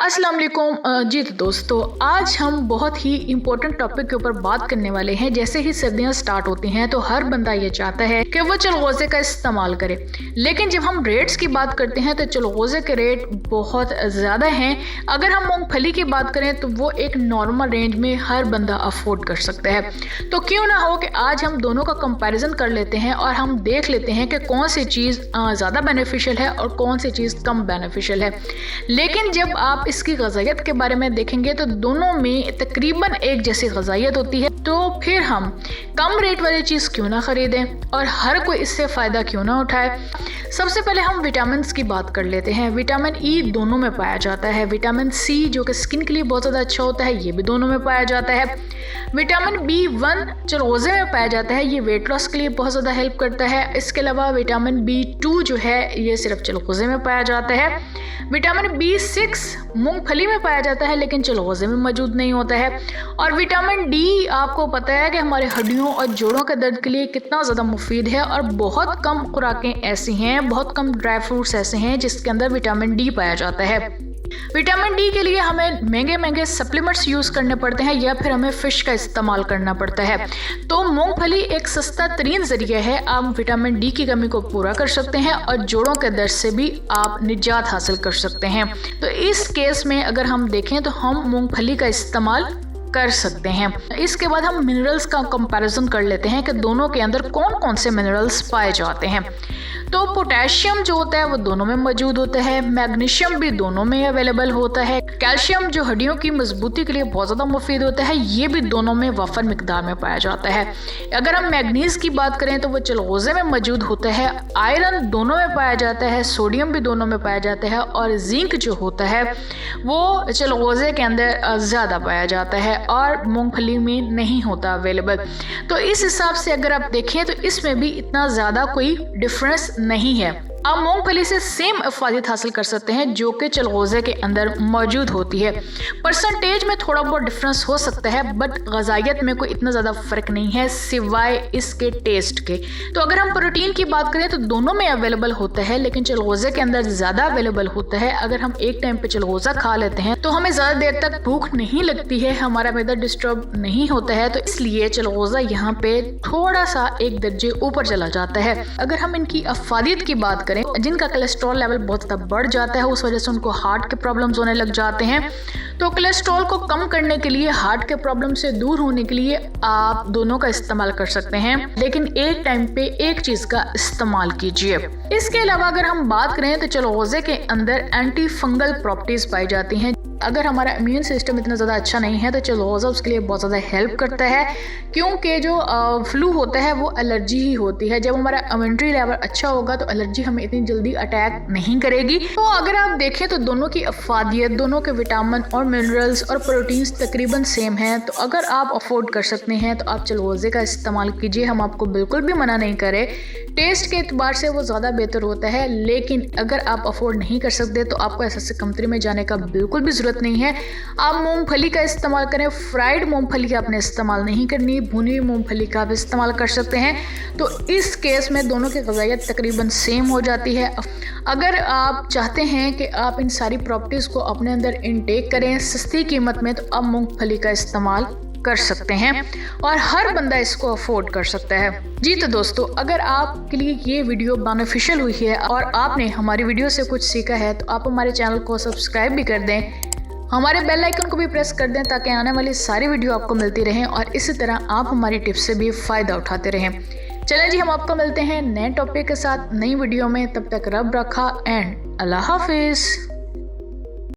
अस्सलाम वालेकुम जी तो दोस्तों, आज हम बहुत ही इम्पोर्टेंट टॉपिक के ऊपर बात करने वाले हैं। जैसे ही सर्दियां स्टार्ट होती हैं तो हर बंदा ये चाहता है कि वो चलगोज़े का इस्तेमाल करे, लेकिन जब हम रेट्स की बात करते हैं तो चलगोज़े के रेट बहुत ज़्यादा हैं। अगर हम मूंगफली की बात करें तो वो एक नॉर्मल रेंज में हर बंदा अफोर्ड कर सकता है। तो क्यों ना हो कि आज हम दोनों का कंपैरिजन कर लेते हैं और हम देख लेते हैं कि कौन सी चीज़ ज़्यादा बेनिफिशियल है और कौन सी चीज़ कम बेनिफिशियल है। लेकिन जब आप इसकी ग़ज़ाइयत के बारे में देखेंगे तो दोनों में तकरीबन एक जैसी ग़ज़ाइयत होती है, तो फिर हम कम रेट वाली चीज़ क्यों ना ख़रीदें और हर कोई इससे फ़ायदा क्यों ना उठाए। सबसे पहले हम विटामिन की बात कर लेते हैं। विटामिन ई दोनों में पाया जाता है। विटामिन सी जो कि स्किन के लिए बहुत ज़्यादा अच्छा होता है, ये भी दोनों में पाया जाता है। विटामिन B1 चलगोज़े में पाया जाता है, ये वेट लॉस के लिए बहुत ज़्यादा हेल्प करता है। इसके अलावा विटामिन B2 जो है ये सिर्फ चलगोज़े में पाया जाता है। विटामिन B6 मूंगफली में पाया जाता है लेकिन चलगोज़े में मौजूद नहीं होता है। और विटामिन डी आपको पता है कि हमारे हड्डियों और जोड़ों के दर्द के लिए कितना ज़्यादा मुफीद है, और बहुत कम खुराकें ऐसी हैं, बहुत कम ड्राई फ्रूट्स ऐसे हैं जिसके अंदर विटामिन डी पाया जाता है। विटामिन डी के लिए हमें महंगे महंगे सप्लीमेंट्स यूज़ करने पड़ते हैं या फिर हमें फ़िश का इस्तेमाल करना पड़ता है। तो मूंगफली एक सस्ता तरीन ज़रिया है, आप विटामिन डी की कमी को पूरा कर सकते हैं और जोड़ों के दर्द से भी आप निजात हासिल कर सकते हैं। तो इस केस में अगर हम देखें तो हम मूंगफली का इस्तेमाल कर सकते हैं। इसके बाद हम मिनरल्स का कंपैरिजन कर लेते हैं कि दोनों के अंदर कौन कौन से मिनरल्स पाए जाते हैं। तो पोटेशियम जो होता है वो दोनों में मौजूद होता है, मैग्नीशियम भी दोनों में अवेलेबल होता है, कैल्शियम जो हड्डियों की मजबूती के लिए बहुत ज़्यादा मुफीद होता है, ये भी दोनों में वफर मिकदार में पाया जाता है। अगर हम मैग्नीज की बात करें तो वो चलगोज़े में मौजूद होता है, आयरन दोनों में पाया जाता है, सोडियम भी दोनों में पाया जाता है, और जिंक जो होता है वो चलगोज़े के अंदर ज़्यादा पाया जाता है और मूंगफली में नहीं होता अवेलेबल। तो इस हिसाब से अगर आप देखें तो इसमें भी इतना ज़्यादा कोई डिफरेंस नहीं है। आप मूंगफली से सेम अफादियत हासिल कर सकते हैं जो कि चलगोज़े के अंदर मौजूद होती है। परसेंटेज में थोड़ा बहुत डिफरेंस हो सकता है, बट ग़ज़ाइयत में कोई इतना ज़्यादा फ़र्क नहीं है सिवाय इसके टेस्ट के। तो अगर हम प्रोटीन की बात करें तो दोनों में अवेलेबल होता है, लेकिन चलगोज़े के अंदर ज़्यादा अवेलेबल होता है। अगर हम एक टाइम पे चलगोज़ा खा लेते हैं तो हमें ज़्यादा देर तक भूख नहीं लगती है, हमारा मैदा डिस्टर्ब नहीं होता है, तो इसलिए चलगोज़ा यहाँ पे थोड़ा सा एक दर्जे ऊपर चला जाता है। अगर हम इनकी अफादियत की बात करें, जिनका कोलेस्ट्रॉल लेवल बहुत ज़्यादा बढ़ जाता है, उस वजह से उनको हार्ट के प्रॉब्लम्स होने लग जाते हैं, तो कोलेस्ट्रॉल को कम करने के लिए, हार्ट के प्रॉब्लम से दूर होने के लिए आप दोनों का इस्तेमाल कर सकते हैं, लेकिन एक टाइम पे एक चीज़ का इस्तेमाल कीजिए। इसके अलावा अगर हम बात करें तो चलगोज़े के अंदर एंटी फंगल प्रॉपर्टीज़ पाई जाती हैं। अगर हमारा इम्यून सिस्टम इतना ज़्यादा अच्छा नहीं है तो चलगोज़ा उसके लिए बहुत ज़्यादा हेल्प करता है, क्योंकि जो फ्लू होता है वो एलर्जी ही होती है। जब हमारा इम्यूनिटी लेवल अच्छा होगा तो एलर्जी हमें इतनी जल्दी अटैक नहीं करेगी। तो अगर आप देखें तो दोनों की अफादियत, दोनों के विटामिन और मिनरल्स और प्रोटीन्स तकरीबन सेम हैं। तो अगर आप अफोर्ड कर सकते हैं तो आप चलगोज़े का इस्तेमाल कीजिए, हम आपको बिल्कुल भी मना नहीं करें। टेस्ट के एतबार से वो ज़्यादा बेहतर होता है, लेकिन अगर आप अफोर्ड नहीं कर सकते तो आपको ऐसे कंट्री में जाने का बिल्कुल भी ज़रूरत नहीं है। आप मूंगफली का इस्तेमाल करें, फ्राइड मूंगफली का आपने इस्तेमाल नहीं करनी, भुनी हुई मूंगफली का आप इस्तेमाल कर सकते हैं। तो इस केस में दोनों की ग़ज़ाइयत तकरीबन सेम हो जाती है। अगर आप चाहते हैं कि आप इन सारी प्रॉपर्टीज़ को अपने अंदर इनटेक करें सस्ती कीमत में, तो आप मूंगफली का इस्तेमाल कर सकते हैं और हर बंदा इसको अफोर्ड कर सकता है। जी तो दोस्तों, अगर आपके लिए ये वीडियो बेनिफिशियल हुई है और आपने हमारी वीडियो से कुछ सीखा है तो आप हमारे चैनल को सब्सक्राइब भी कर दें, हमारे बेल आइकन को भी प्रेस कर दें ताकि आने वाली सारी वीडियो आपको मिलती रहें और इसी तरह आप हमारी टिप्स से भी फ़ायदा उठाते रहें। चलें जी, हम आपको मिलते हैं नए टॉपिक के साथ नई वीडियो में। तब तक रब रखा एंड अल्लाह हाफिज़।